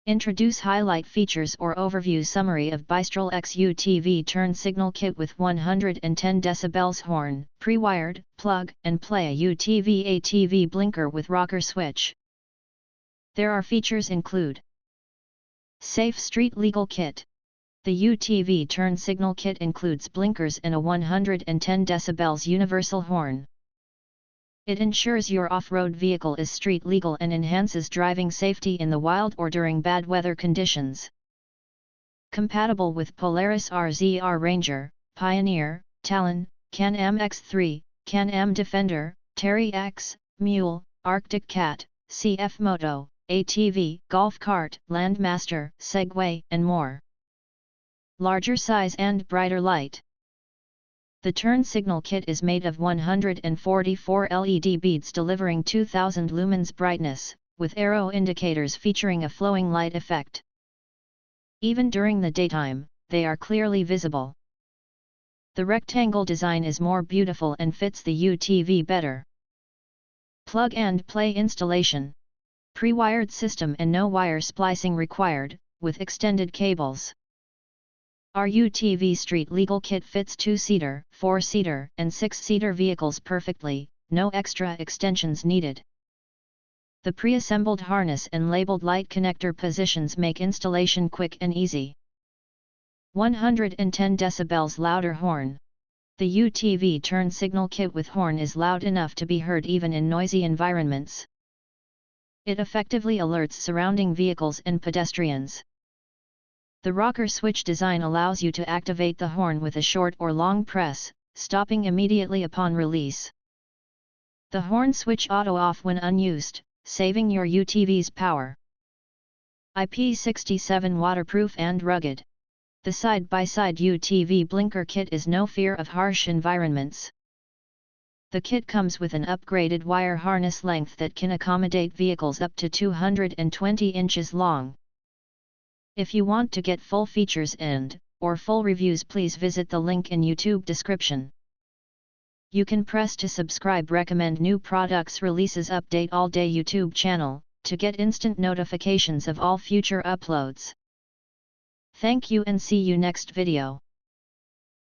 Introduce highlight features or overview summary of BystralX UTV turn signal kit with 110 dB horn, pre-wired, plug and play UTV ATV blinker with rocker switch. There are features include: Safe Street Legal Kit. The UTV turn signal kit includes blinkers and a 110 dB universal horn. It ensures your off-road vehicle is street legal and enhances driving safety in the wild or during bad weather conditions. Compatible with Polaris RZR Ranger, Pioneer, Talon, Can-Am X3, Can-Am Defender, Teryx, Mule, Arctic Cat, CFMOTO, ATV, Golf Cart, Landmaster, Segway, and more. Larger size and brighter light. The turn signal kit is made of 144 LED beads delivering 2000 lumens brightness, with arrow indicators featuring a flowing light effect. Even during the daytime, they are clearly visible. The rectangle design is more beautiful and fits the UTV better. Plug and play installation. Pre-wired system and no wire splicing required, with extended cables. Our UTV street legal kit fits 2-seater, 4-seater, and 6-seater vehicles perfectly, no extra extensions needed. The pre-assembled harness and labeled light connector positions make installation quick and easy. 110 dB louder horn. The UTV turn signal kit with horn is loud enough to be heard even in noisy environments. It effectively alerts surrounding vehicles and pedestrians. The rocker switch design allows you to activate the horn with a short or long press, stopping immediately upon release. The horn switch auto-off when unused, saving your UTV's power. IP67 waterproof and rugged. The side-by-side UTV blinker kit is no fear of harsh environments. The kit comes with an upgraded wire harness length that can accommodate vehicles up to 220 inches long. If you want to get full features or full reviews, please visit the link in YouTube description. You can press to subscribe, recommend new products releases, update all day YouTube channel, to get instant notifications of all future uploads. Thank you and see you next video.